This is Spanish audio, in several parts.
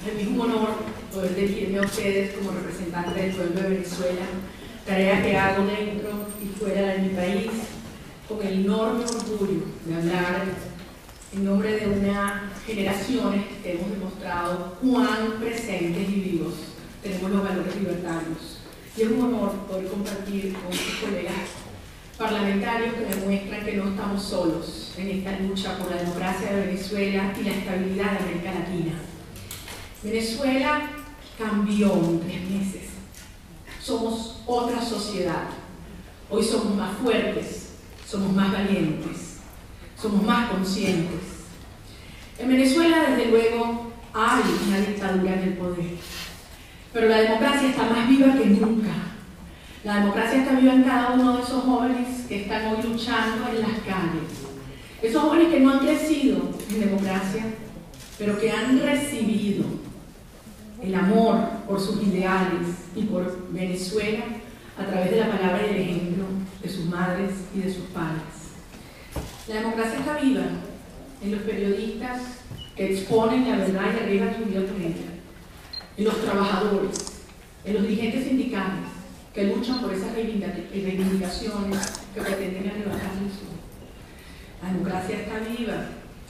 Es mi honor poder dirigirme a ustedes como representante del pueblo de Venezuela, tarea que hago dentro y fuera de mi país, con el enorme orgullo de hablar en nombre de unas generaciones que hemos demostrado cuán presentes y vivos tenemos los valores libertarios. Y es un honor poder compartir con sus colegas parlamentarios que demuestran que no estamos solos en esta lucha por la democracia de Venezuela y la estabilidad de América Latina. Venezuela cambió en 3 meses. Somos otra sociedad. Hoy somos más fuertes, somos más valientes, somos más conscientes. En Venezuela, desde luego, hay una dictadura en el poder, pero la democracia está más viva que nunca. La democracia está viva en cada uno de esos jóvenes que están hoy luchando en las calles. Esos jóvenes que no han crecido en democracia, pero que han recibido el amor por sus ideales y por Venezuela a través de la palabra y el ejemplo de sus madres y de sus padres. La democracia está viva en los periodistas que exponen la verdad y arriesgan su vida por ella, en los trabajadores, en los dirigentes sindicales que luchan por esas reivindicaciones que pretenden arrebatar el sur. La democracia está viva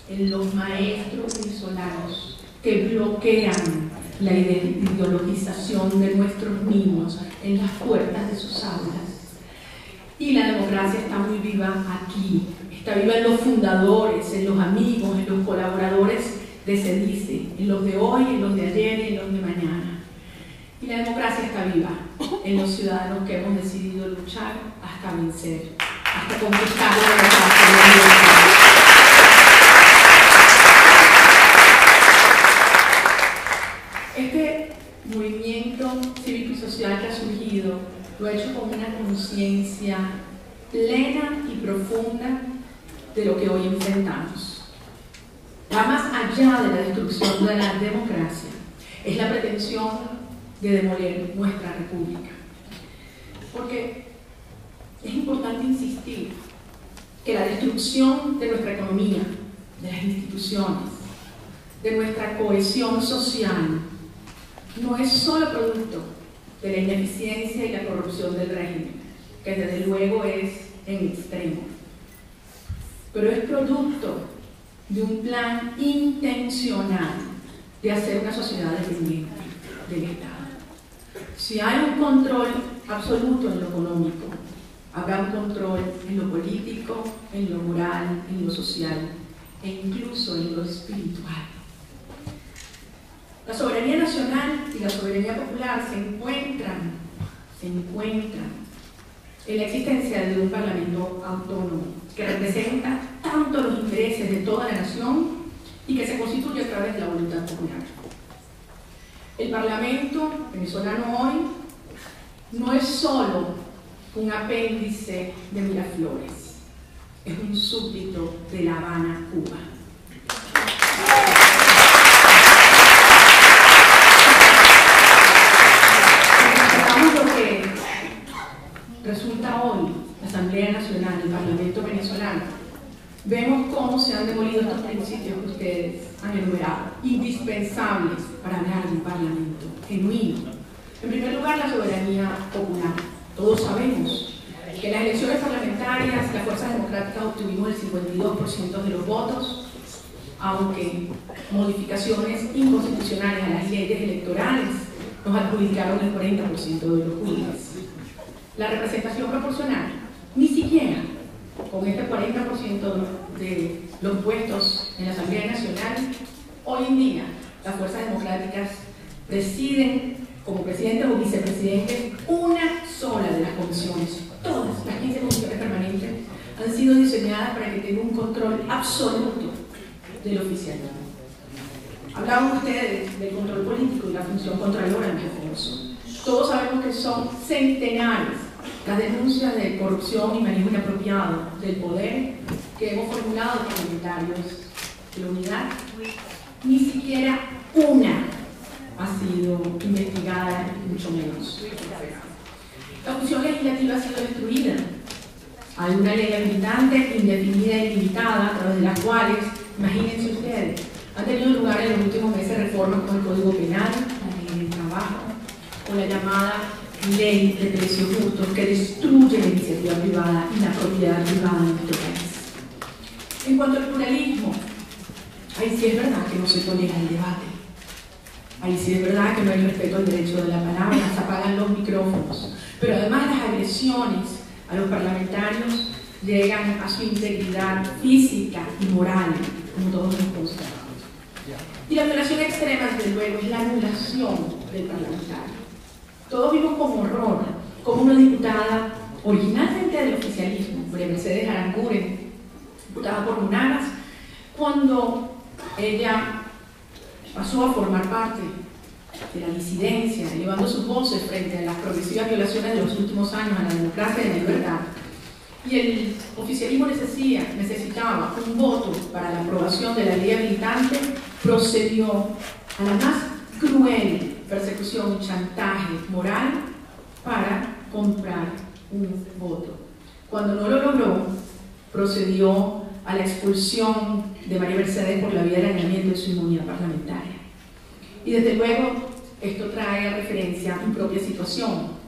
en los maestros venezolanos que bloquean la ideologización de nuestros niños en las puertas de sus aulas. Y la democracia está muy viva aquí, está viva en los fundadores, en los amigos, en los colaboradores de CEDICE, en los de hoy, en los de ayer y en los de mañana. Y la democracia está viva en los ciudadanos que hemos decidido luchar hasta vencer, hasta conquistar la democracia. Este movimiento cívico y social que ha surgido lo ha hecho con una conciencia plena y profunda de lo que hoy enfrentamos. Va más allá de la destrucción de la democracia. Es la pretensión de demoler nuestra república. Porque es importante insistir que la destrucción de nuestra economía, de las instituciones, de nuestra cohesión social, no es solo producto de la ineficiencia y la corrupción del régimen, que desde luego es en extremo, pero es producto de un plan intencional de hacer una sociedad dependiente del Estado. Si hay un control absoluto en lo económico, habrá un control en lo político, en lo moral, en lo social e incluso en lo espiritual. La soberanía nacional y la soberanía popular se encuentran en la existencia de un parlamento autónomo que representa tanto los intereses de toda la nación y que se constituye a través de la voluntad popular. El parlamento venezolano hoy no es solo un apéndice de Miraflores, es un súbdito de La Habana, Cuba. Resulta hoy la Asamblea Nacional, el Parlamento venezolano, vemos cómo se han demolido estos principios que ustedes han enumerado, indispensables para hablar de un parlamento genuino. En primer lugar, la soberanía popular. Todos sabemos que en las elecciones parlamentarias las fuerzas democráticas obtuvimos el 52% de los votos, aunque modificaciones inconstitucionales a las leyes electorales nos adjudicaron el 40% de los jueces. La representación proporcional, ni siquiera con este 40% de los puestos en la Asamblea Nacional, hoy en día las fuerzas democráticas presiden como presidentes o vicepresidentes una sola de las comisiones. Todas las 15 comisiones permanentes han sido diseñadas para que tengan un control absoluto del oficialismo. Hablaban ustedes del control político y la función contralora en Alfonso. Todos sabemos que son centenares las denuncias de corrupción y manejo inapropiado del poder que hemos formulado parlamentarios de la unidad. Ni siquiera una ha sido investigada, mucho menos. La función legislativa ha sido destruida. Hay una ley habilitante indefinida y limitada a través de las cuales, imagínense ustedes, Han tenido lugar en los últimos meses reformas con el Código Penal, la ley del trabajo, con la llamada ley de precios justos que destruye la iniciativa privada y la propiedad privada en nuestro país. En cuanto al pluralismo, ahí sí es verdad que no se tolera el debate. Ahí sí es verdad que no hay respeto al derecho de la palabra, se apagan los micrófonos. Pero además las agresiones a los parlamentarios llegan a su integridad física y moral, como todos nos constatamos. Y la violación extrema, desde luego, es la anulación del parlamentario. Todos vimos con horror como una diputada originalmente del oficialismo, María Mercedes Aranguren, diputada por Monagas, cuando ella pasó a formar parte de la disidencia, elevando sus voces frente a las progresivas violaciones de los últimos años a la democracia y a la libertad. Y el oficialismo necesitaba un voto para la aprobación de la ley habilitante, procedió a la más cruel persecución y chantaje moral para comprar un voto. Cuando no lo logró, procedió a la expulsión de María Mercedes por la vía del allanamiento de su inmunidad parlamentaria. Y desde luego, esto trae a referencia mi propia situación.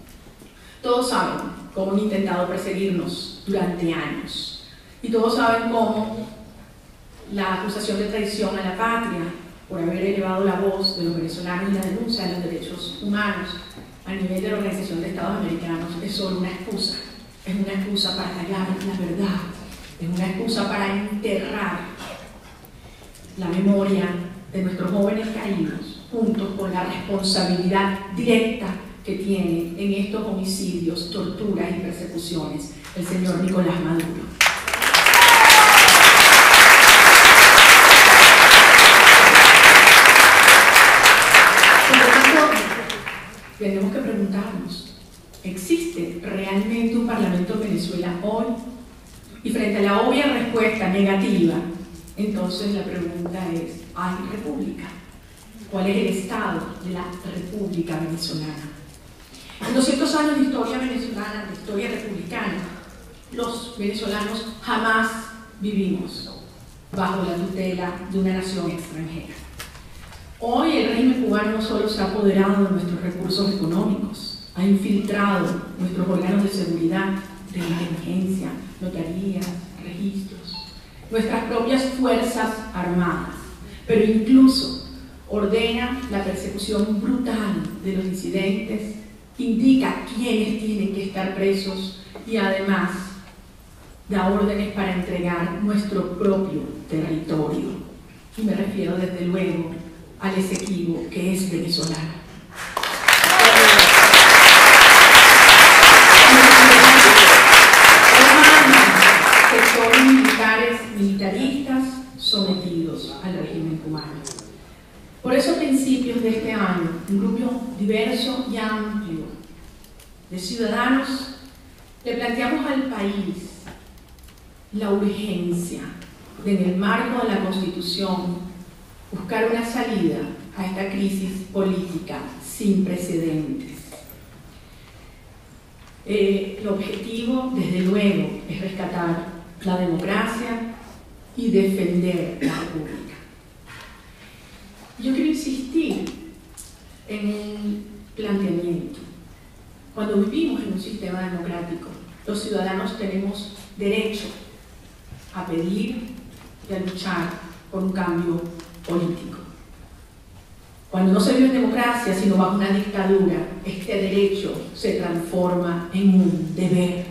Todos saben cómo han intentado perseguirnos durante años. Y todos saben cómo la acusación de traición a la patria por haber elevado la voz de los venezolanos y la denuncia de los derechos humanos a nivel de la Organización de Estados Americanos es solo una excusa. Es una excusa para callar la verdad. Es una excusa para enterrar la memoria de nuestros jóvenes caídos, junto con la responsabilidad directa que tiene en estos homicidios, torturas y persecuciones el señor Nicolás Maduro. Por lo tanto, tenemos que preguntarnos, ¿existe realmente un parlamento en Venezuela hoy? Y frente a la obvia respuesta negativa, entonces la pregunta es, ¿hay república? ¿Cuál es el estado de la República Venezolana? En 200 años de historia venezolana, de historia republicana, los venezolanos jamás vivimos bajo la tutela de una nación extranjera. Hoy el régimen cubano no solo se ha apoderado de nuestros recursos económicos, ha infiltrado nuestros órganos de seguridad, de inteligencia, notarías, registros, nuestras propias fuerzas armadas, pero incluso ordena la persecución brutal de los disidentes, indica quiénes tienen que estar presos y además da órdenes para entregar nuestro propio territorio. Y me refiero desde luego al Esequibo, que es venezolano. Sectores militaristas sometidos al régimen cubano. Por eso, a principios de este año, un grupo diverso y amplio de ciudadanos le planteamos al país la urgencia de, en el marco de la Constitución, buscar una salida a esta crisis política sin precedentes. El objetivo, desde luego, es rescatar la democracia y defender la república. Yo quiero insistir en un planteamiento. Cuando vivimos en un sistema democrático, los ciudadanos tenemos derecho a pedir y a luchar por un cambio político. Cuando no se vive en democracia, sino bajo una dictadura, este derecho se transforma en un deber.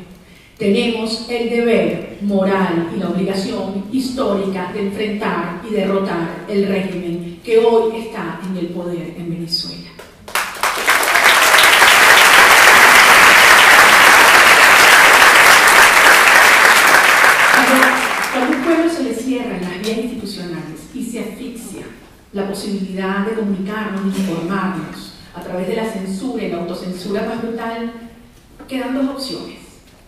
Tenemos el deber moral y la obligación histórica de enfrentar y derrotar el régimen que hoy está en el poder en Venezuela. Cuando a un pueblo se le cierran las vías institucionales y se asfixia la posibilidad de comunicarnos y informarnos a través de la censura y la autocensura más brutal, quedan dos opciones: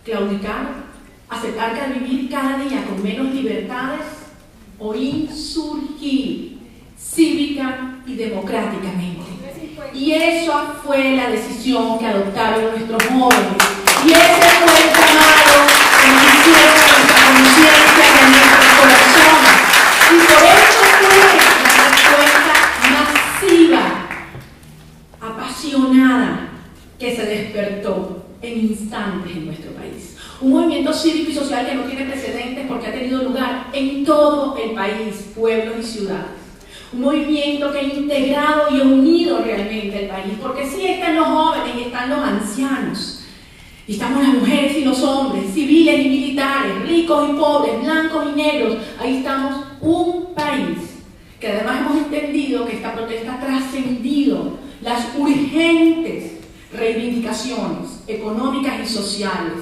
claudicar, aceptar que vivir cada día con menos libertades, o insurgir cívica y democráticamente. Y esa fue la decisión que adoptaron nuestros jóvenes. Y ese fue el llamado que nos hicieron a nuestra conciencia y a nuestros corazones. Y por eso fue la revolucionada que se despertó en instantes en nuestro país. Un movimiento cívico y social que no tiene precedentes porque ha tenido lugar en todo el país, pueblos y ciudades. Un movimiento que ha integrado y unido realmente el país, porque sí están los jóvenes y están los ancianos. Y estamos las mujeres y los hombres, civiles y militares, ricos y pobres, blancos y negros. Ahí estamos un país que además hemos entendido que esta protesta ha trascendido las urgentes reivindicaciones económicas y sociales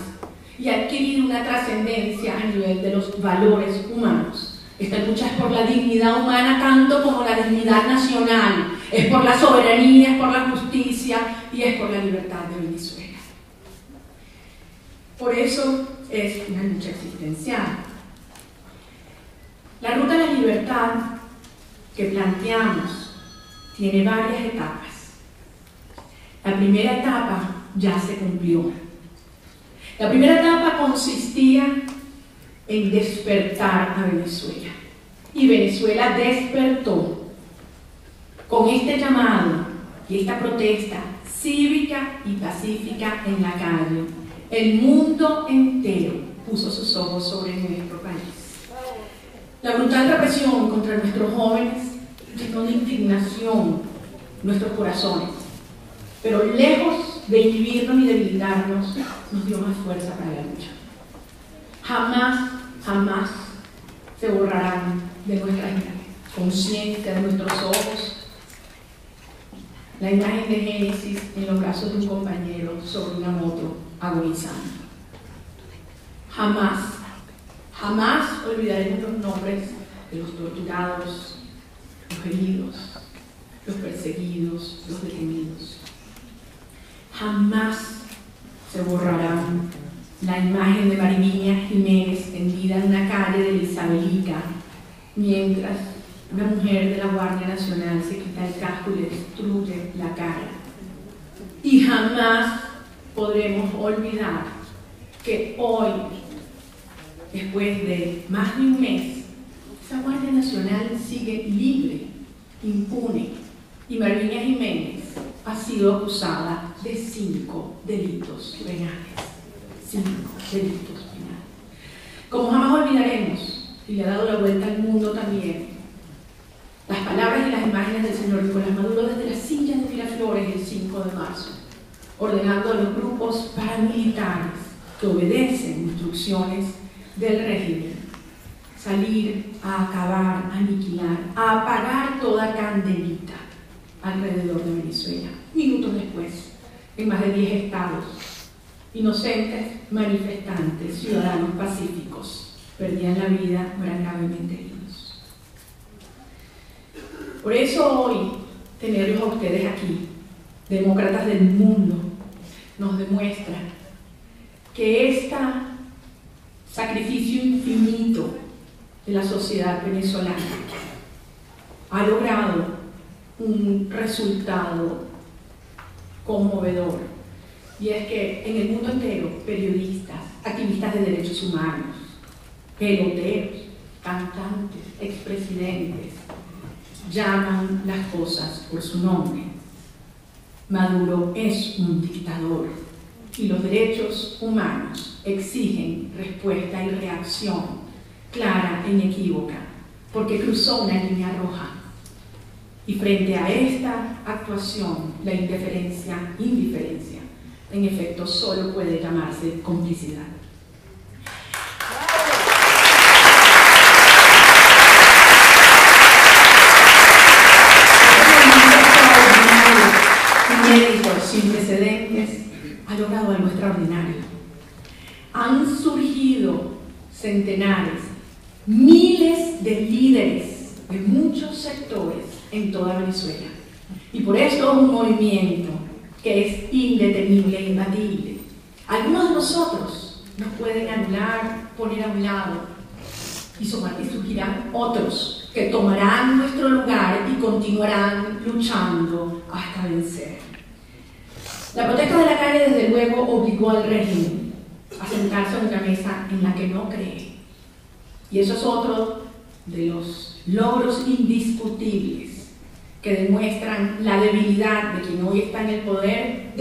y ha adquirido una trascendencia a nivel de los valores humanos. Esta lucha es por la dignidad humana tanto como la dignidad nacional, es por la soberanía, es por la justicia y es por la libertad de Venezuela. Por eso es una lucha existencial. La ruta de la libertad que planteamos tiene varias etapas. La primera etapa ya se cumplió. La primera etapa consistía en despertar a Venezuela. Y Venezuela despertó con este llamado y esta protesta cívica y pacífica en la calle. El mundo entero puso sus ojos sobre nuestro país. La brutal represión contra nuestros jóvenes llenó de indignación nuestros corazones, pero lejos de inhibirnos y debilitarnos, nos dio más fuerza para la lucha. Jamás se borrarán de nuestra conciencia, de nuestros ojos, la imagen de Génesis en los brazos de un compañero sobre una moto agonizando. Jamás olvidaremos los nombres de los torturados, los heridos, los perseguidos, los detenidos. Jamás se borrarán la imagen de Mariviña Jiménez tendida en una calle de Isabelica, mientras una mujer de la Guardia Nacional se quita el casco y le destruye la cara. Y jamás podremos olvidar que hoy, después de más de un mes, esa Guardia Nacional sigue libre, impune, y Mariviña Jiménez ha sido acusada de 5 delitos penales. 5 delitos penales. Como jamás olvidaremos, y le ha dado la vuelta al mundo también, las palabras y las imágenes del señor Nicolás Maduro desde las sillas de Miraflores el 5 de marzo, ordenando a los grupos paramilitares que obedecen instrucciones del régimen salir a acabar, a aniquilar, a apagar toda candelita alrededor de Venezuela. Minutos después, en más de 10 estados, inocentes manifestantes, ciudadanos pacíficos, perdían la vida o eran gravemente heridos. Por eso hoy, tenerlos a ustedes aquí, demócratas del mundo, nos demuestra que este sacrificio infinito de la sociedad venezolana ha logrado un resultado conmovedor, y es que en el mundo entero periodistas, activistas de derechos humanos, peloteros, cantantes, expresidentes llaman las cosas por su nombre. Maduro es un dictador y los derechos humanos exigen respuesta y reacción clara e inequívoca, porque cruzó una línea roja. Y frente a esta actuación, la indiferencia, en efecto, solo puede llamarse complicidad. Inédito, sin precedentes, ha logrado algo extraordinario. Han surgido centenares, miles de líderes de muchos sectores en toda Venezuela. Y por eso es un movimiento que es indetenible e imbatible. Algunos de nosotros nos pueden anular, poner a un lado, y surgirán otros que tomarán nuestro lugar y continuarán luchando hasta vencer. La protesta de la calle, desde luego, obligó al régimen a sentarse a una mesa en la que no cree. Y eso es otro de los logros indiscutibles que demuestran la debilidad de quien hoy está en el poder,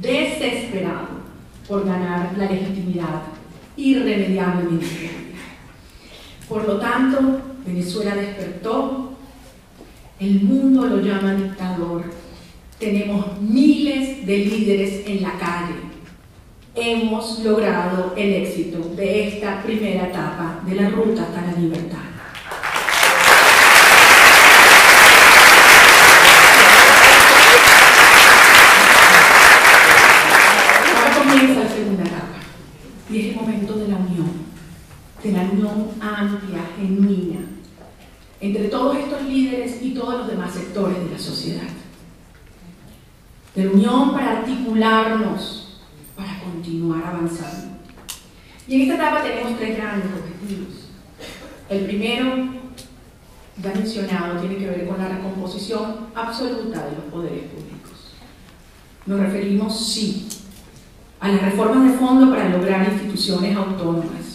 desesperado por ganar la legitimidad irremediablemente. Por lo tanto, Venezuela despertó, el mundo lo llama dictador, tenemos miles de líderes en la calle. Hemos logrado el éxito de esta primera etapa de la ruta hasta la libertad. Ahora comienza la segunda etapa, y es el momento de la unión amplia, genuina, entre todos estos líderes y todos los demás sectores de la sociedad. De la unión para articularnos, para continuar avanzando. Y en esta etapa tenemos tres grandes objetivos. El primero, ya mencionado, tiene que ver con la recomposición absoluta de los poderes públicos. Nos referimos, sí, a las reformas de fondo para lograr instituciones autónomas,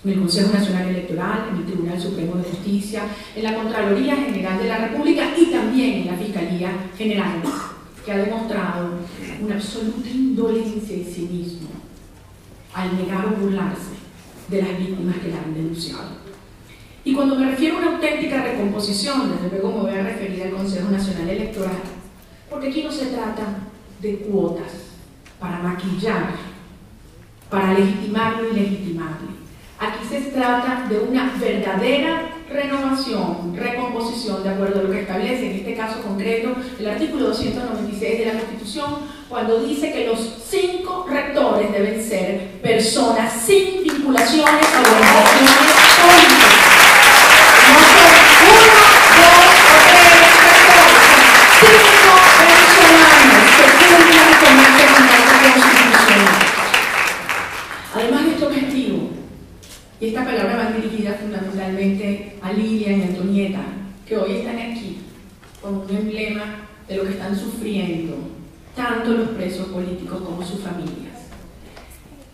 en el Consejo Nacional Electoral, en el Tribunal Supremo de Justicia, en la Contraloría General de la República y también en la Fiscalía General, que ha demostrado una absoluta indolencia y cinismo al negar o burlarse de las víctimas que la han denunciado. Y cuando me refiero a una auténtica recomposición, desde luego me voy a referir al Consejo Nacional Electoral, porque aquí no se trata de cuotas para maquillar, para legitimar lo ilegitimable. Aquí se trata de una verdadera renovación, recomposición, de acuerdo a lo que establece en este caso concreto el artículo 296 de la Constitución, cuando dice que los 5 rectores deben ser personas sin vinculaciones a organizaciones políticas. No son 1, 2 o 3 rectores, son 5 venezolanos que cumplan con este mandato constitucional. Además de este objetivo, y esta palabra va dirigida fundamentalmente a Lilian y Antonieta, que hoy están aquí como un emblema de lo que están sufriendo tanto los presos políticos como sus familias.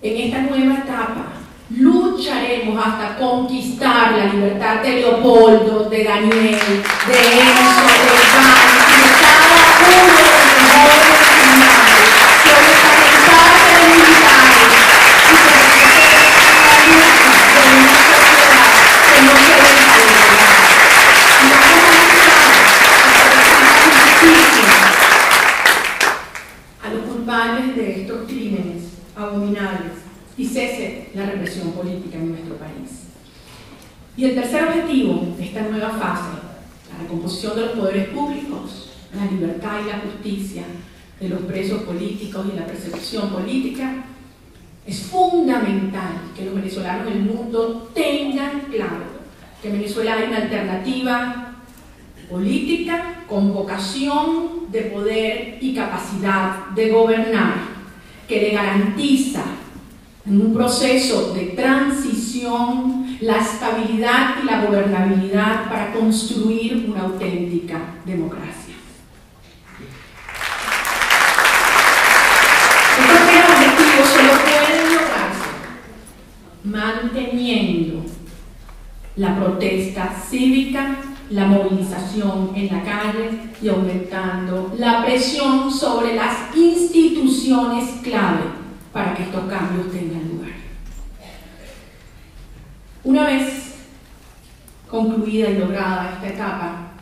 En esta nueva etapa lucharemos hasta conquistar la libertad de Leopoldo, de Daniel, de Enzo, de Iván y de cada uno de los jóvenes criminales que hoy están en cárceles militares y que representan la lucha de una sociedad que no se deja liberar. Y vamos a luchar justicia a los culpables de estos crímenes abominables y cese la represión política en nuestro país. Y el tercer objetivo de esta nueva fase, la recomposición de los poderes públicos, la libertad y la justicia de los presos políticos y la persecución política, es fundamental que los venezolanos del mundo tengan claro que en Venezuela hay una alternativa política con vocación de poder y capacidad de gobernar, que le garantiza en un proceso de transición la estabilidad y la gobernabilidad para construir una auténtica democracia. Estos tres objetivos solo pueden lograrse manteniendo la protesta cívica, la movilización en la calle y aumentando la presión sobre las instituciones clave para que estos cambios tengan lugar. Una vez concluida y lograda esta etapa,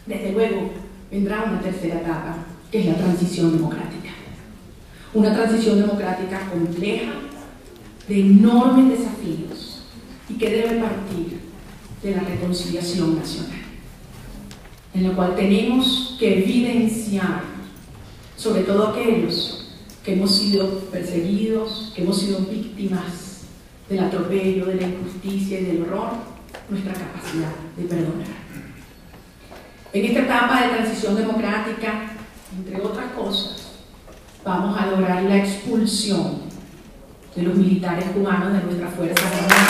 desde luego vendrá una tercera etapa, que es la transición democrática. Una transición democrática compleja, de enormes desafíos y que debe partir de la reconciliación nacional, en la cual tenemos que evidenciar, sobre todo aquellos que hemos sido perseguidos, que hemos sido víctimas del atropello, de la injusticia y del horror, nuestra capacidad de perdonar. En esta etapa de transición democrática, entre otras cosas, vamos a lograr la expulsión de los militares cubanos de nuestras Fuerzas Armadas.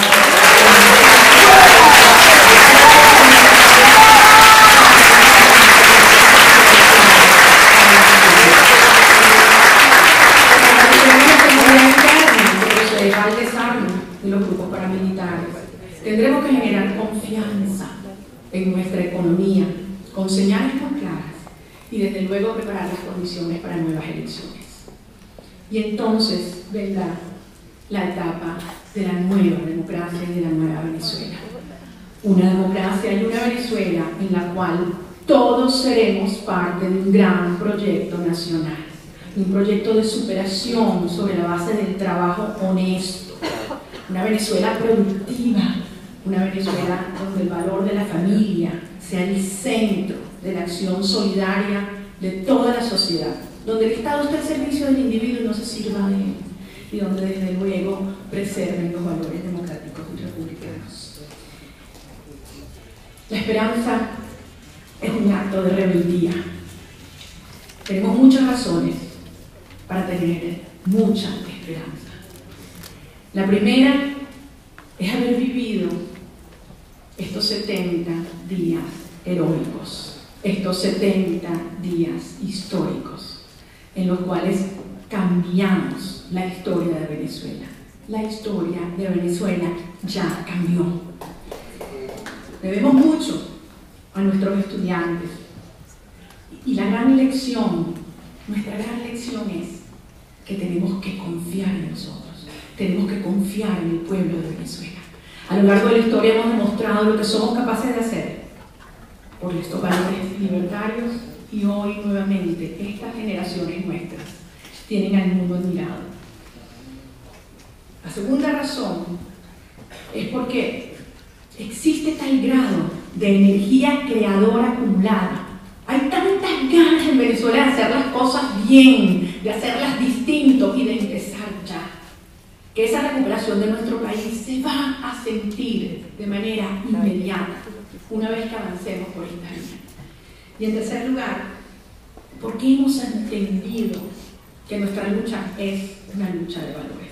Al desarme de los grupos paramilitares. Tendremos que generar confianza en nuestra economía, con señales muy claras, y desde luego preparar las condiciones para nuevas elecciones. Y entonces vendrá la etapa de la nueva democracia y de la nueva Venezuela. Una democracia y una Venezuela en la cual todos seremos parte de un gran proyecto nacional, un proyecto de superación sobre la base del trabajo honesto, una Venezuela productiva, una Venezuela donde el valor de la familia sea el centro de la acción solidaria de toda la sociedad, donde el Estado esté al servicio del individuo y no se sirva de él, y donde desde luego preserven los valores democráticos y republicanos. La esperanza es un acto de rebeldía. Tenemos muchas razones para tener mucha esperanza. La primera es haber vivido estos 70 días heroicos, estos 70 días históricos, en los cuales cambiamos la historia de Venezuela. La historia de Venezuela ya cambió. Debemos mucho a nuestros estudiantes. Y la gran lección, nuestra gran lección es que tenemos que confiar en nosotros, tenemos que confiar en el pueblo de Venezuela. A lo largo de la historia hemos demostrado lo que somos capaces de hacer por estos valores libertarios, y hoy nuevamente estas generaciones nuestras tienen al mundo admirado. La segunda razón es porque existe tal grado de energía creadora acumulada. Hay tantas ganas en Venezuela de hacer las cosas bien, de hacerlas distinto y de empezar ya, que esa recuperación de nuestro país se va a sentir de manera inmediata una vez que avancemos por esta vía. Y en tercer lugar, porque hemos entendido que nuestra lucha es una lucha de valores.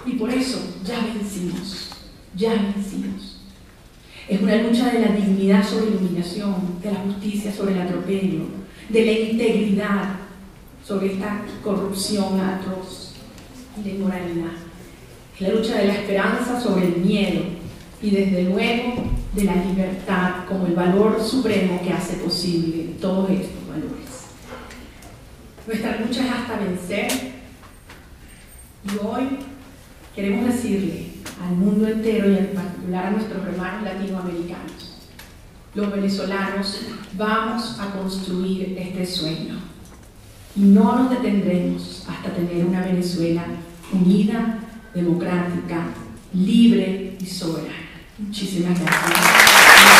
Y por eso ya vencimos, ya vencimos. Es una lucha de la dignidad sobre la humillación, de la justicia sobre el atropello, de la integridad sobre esta corrupción atroz y la inmoralidad. Es la lucha de la esperanza sobre el miedo y desde luego de la libertad como el valor supremo que hace posible todos estos valores. Nuestra lucha es hasta vencer, y hoy queremos decirle al mundo entero y en particular a nuestros hermanos latinoamericanos: los venezolanos vamos a construir este sueño y no nos detendremos hasta tener una Venezuela unida, democrática, libre y soberana. Muchísimas gracias.